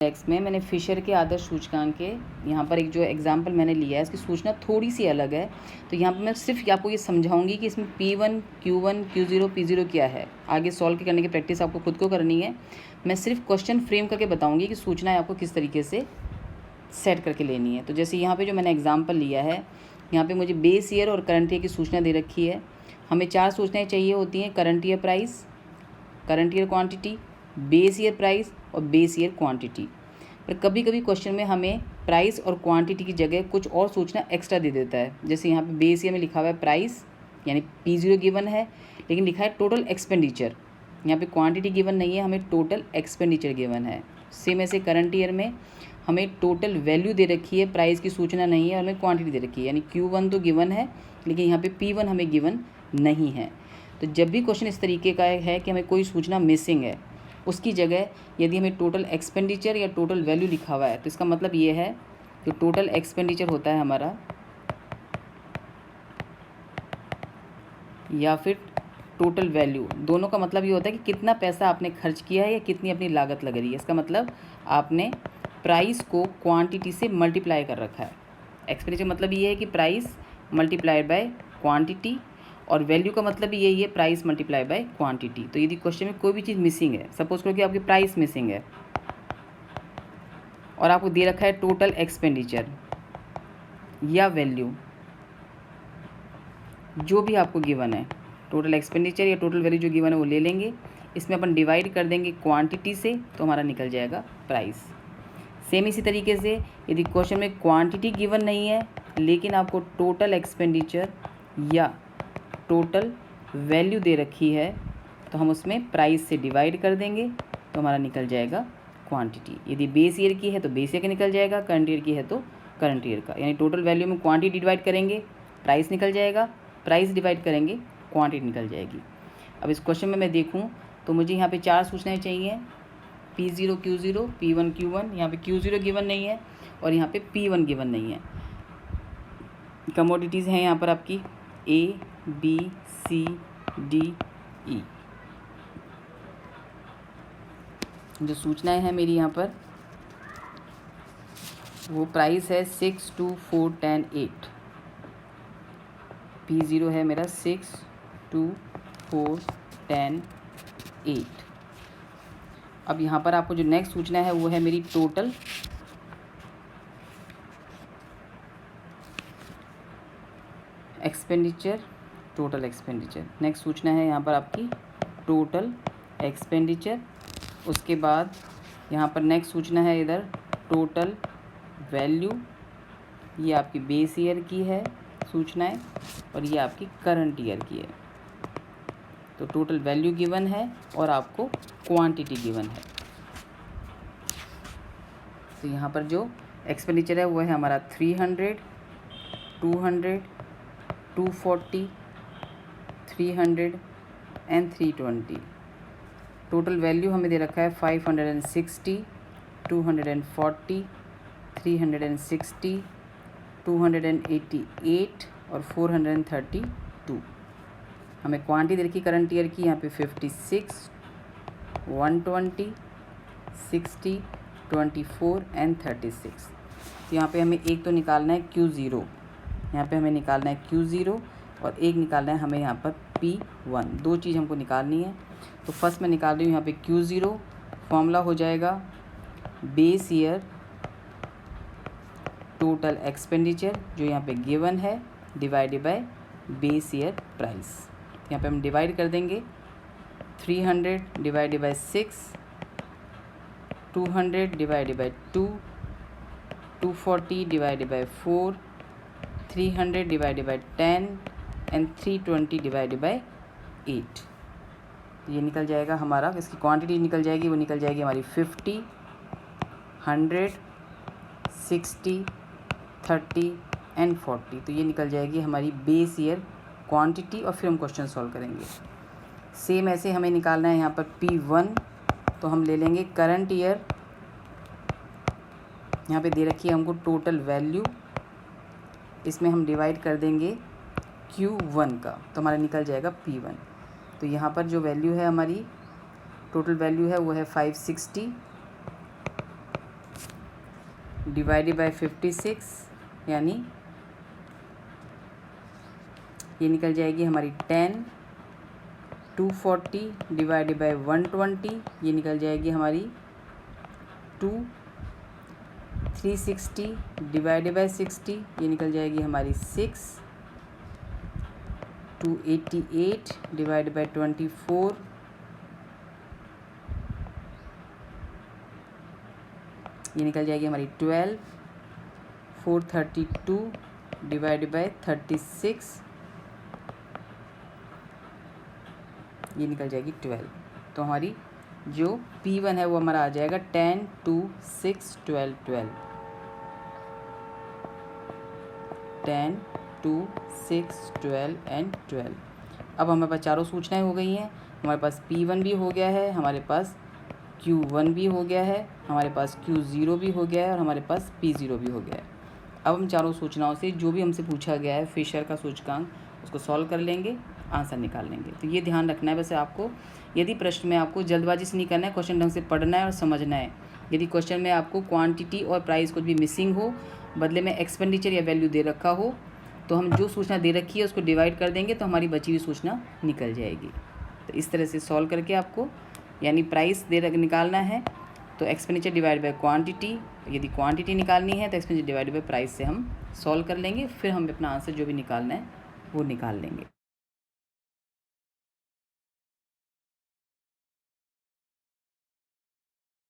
Next में मैंने Fisher के आदर्श सूचकांक के यहाँ पर एक जो एग्जांपल मैंने लिया है इसकी सूचना थोड़ी सी अलग है। तो यहाँ पर मैं सिर्फ आपको ये समझाऊंगी कि इसमें P1, Q1, Q0, P0 क्या है। आगे सॉल्व करने की प्रैक्टिस आपको खुद को करनी है। मैं सिर्फ क्वेश्चन फ्रेम करके बताऊँगी कि सूचनाएँ आपको किस तरीके से सेट करके लेनी है। तो जैसे यहाँ पर जो मैंने एग्जाम्पल लिया है, यहाँ पर मुझे बेस ईयर और करंट ईयर की सूचना दे रखी है। हमें 4 सूचनाएँ चाहिए होती हैं, current year price, current year quantity, base year price और बेस ईयर क्वांटिटी। पर कभी कभी क्वेश्चन में हमें प्राइस और क्वांटिटी की जगह कुछ और सूचना एक्स्ट्रा दे देता है। जैसे यहाँ पे बेस ईयर में लिखा हुआ है प्राइस यानी P0 गिवन है, लेकिन लिखा है टोटल एक्सपेंडिचर। यहाँ पे क्वांटिटी गिवन नहीं है, हमें टोटल एक्सपेंडिचर गिवन है। सेम ऐसे करंट ईयर में हमें टोटल वैल्यू दे रखी है, प्राइस की सूचना नहीं है और हमें क्वांटिटी दे रखी है। यानी Q1 तो गिवन है, लेकिन यहाँ पे P1 हमें गिवन नहीं है। तो जब भी क्वेश्चन इस तरीके का है कि हमें कोई सूचना मिसिंग है, उसकी जगह यदि हमें टोटल एक्सपेंडिचर या टोटल वैल्यू लिखा हुआ है, तो इसका मतलब ये है कि टोटल एक्सपेंडिचर होता है हमारा या फिर टोटल वैल्यू, दोनों का मतलब ये होता है कि कितना पैसा आपने खर्च किया है या कितनी अपनी लागत लग रही है। इसका मतलब आपने प्राइस को क्वांटिटी से मल्टीप्लाई कर रखा है। एक्सपेंडिचर मतलब ये है कि प्राइस मल्टीप्लाइड बाय क्वांटिटी, और वैल्यू का मतलब भी यही है, प्राइस मल्टीप्लाई बाय क्वांटिटी। तो यदि क्वेश्चन में कोई भी चीज़ मिसिंग है, सपोज करो कि आपकी प्राइस मिसिंग है और आपको दे रखा है टोटल एक्सपेंडिचर या वैल्यू, जो भी आपको गिवन है, टोटल एक्सपेंडिचर या टोटल वैल्यू जो गिवन है वो ले लेंगे। इसमें अपन डिवाइड कर देंगे क्वांटिटी से, तो हमारा निकल जाएगा प्राइस। सेम इसी तरीके से यदि क्वेश्चन में क्वांटिटी गिवन नहीं है लेकिन आपको टोटल एक्सपेंडिचर या टोटल वैल्यू दे रखी है, तो हम उसमें प्राइस से डिवाइड कर देंगे, तो हमारा निकल जाएगा क्वांटिटी। यदि बेस ईयर की है तो बेस ईयर का निकल जाएगा, करंट ईयर की है तो करंट ईयर का। यानी टोटल वैल्यू में क्वांटिटी डिवाइड करेंगे, प्राइस निकल जाएगा, प्राइस डिवाइड करेंगे, क्वांटिटी निकल जाएगी। अब इस क्वेश्चन में मैं देखूँ तो मुझे यहाँ पर 4 सूचनाएँ चाहिए, P0, Q0, P1, Q1। यहाँ पे Q0 गिवन नहीं है और यहाँ पे P1 गिवन नहीं है। कमोडिटीज़ हैं यहाँ पर आपकी A, B, C, D, E। जो सूचनाएं हैं मेरी यहाँ पर, वो प्राइस है 6, 2, 4, 10, 8। P0 है मेरा 6, 2, 4, 10, 8। अब यहाँ पर आपको जो नेक्स्ट सूचना है वो है मेरी total expenditure, total expenditure. Next सूचना है यहाँ पर आपकी टोटल एक्सपेंडिचर। उसके बाद यहाँ पर नेक्स्ट सूचना है इधर टोटल वैल्यू, ये आपकी बेस ईयर की है सूचनाएं और ये आपकी करंट ईयर की है। तो टोटल वैल्यू गिवन है और आपको क्वांटिटी गिवन है। तो यहाँ पर जो एक्सपेंडिचर है वो है हमारा 300, 200, 240, 300 एंड 320। टोटल वैल्यू हमें दे रखा है 560, 240, 360, 288 और 432। हमें क्वांटिटी दे रखी करंट ईयर की यहाँ पे 56, 120, 60, 24 एंड 36। तो यहाँ पे हमें एक तो निकालना है Q0, यहाँ पे हमें निकालना है Q0 और एक निकालना है हमें यहाँ पर P1। 2 चीज़ हमको निकालनी है। तो फर्स्ट मैं निकाल रही हूँ यहाँ पे Q0। फॉर्मूला हो जाएगा बेस ईयर टोटल एक्सपेंडिचर जो यहाँ पे गिवन है divided by base year price. यहाँ पे हम डिवाइड कर देंगे 300 divided by 6, 200 divided by 2, 240 divided by 4, 300 divided by 10 and 320 divided by 8। ये निकल जाएगा हमारा, इसकी क्वांटिटी निकल जाएगी, वो निकल जाएगी हमारी 50, 100, 60, 30 एंड 40। तो ये निकल जाएगी हमारी बेस ईयर क्वांटिटी और फिर हम क्वेश्चन सॉल्व करेंगे। सेम ऐसे हमें निकालना है यहाँ पर P1। तो हम ले लेंगे करंट ईयर, यहाँ पे दे रखी है हमको टोटल वैल्यू, इसमें हम डिवाइड कर देंगे Q1 का, तो हमारा निकल जाएगा P1। तो यहाँ पर जो वैल्यू है हमारी टोटल वैल्यू है वो है 560, डिवाइडेड बाय 56, यानी ये निकल जाएगी हमारी 10। 240 डिवाइडेड बाय 120, ये निकल जाएगी हमारी 2। 360 डिवाइडेड बाय 60, ये निकल जाएगी हमारी 6। 288 डिवाइडेड बाय 24, ये निकल जाएगी हमारी 12। 432 डिवाइडेड बाय 36, ये निकल जाएगी 12। तो हमारी जो P1 है वो हमारा आ जाएगा 10, 2, 6, 12, 12। 10, 2, 6, 12 एंड 12। अब हमारे पास चारों सूचनाएं हो गई हैं। हमारे पास P1 भी हो गया है, हमारे पास Q1 भी हो गया है, हमारे पास Q0 भी हो गया है और हमारे पास P0 भी हो गया है। अब हम चारों सूचनाओं से जो भी हमसे पूछा गया है फिशर का सूचकांक, उसको सॉल्व कर लेंगे, आंसर निकाल लेंगे। तो ये ध्यान रखना है वैसे आपको, यदि प्रश्न में आपको जल्दबाजी से नहीं करना है, क्वेश्चन ढंग से पढ़ना है और समझना है। यदि क्वेश्चन में आपको क्वांटिटी और प्राइस कुछ भी मिसिंग हो, बदले में एक्सपेंडिचर या वैल्यू दे रखा हो, तो हम जो सूचना दे रखी है उसको डिवाइड कर देंगे तो हमारी बची हुई सूचना निकल जाएगी। तो इस तरह से सॉल्व करके आपको, यानी प्राइस निकालना है तो एक्सपेंडिचर डिवाइड बाय क्वांटिटी, यदि क्वांटिटी निकालनी है तो एक्सपेंडिचर डिवाइड बाय प्राइस से हम सॉल्व कर लेंगे, फिर हम अपना आंसर जो भी निकालना है वो निकाल लेंगे।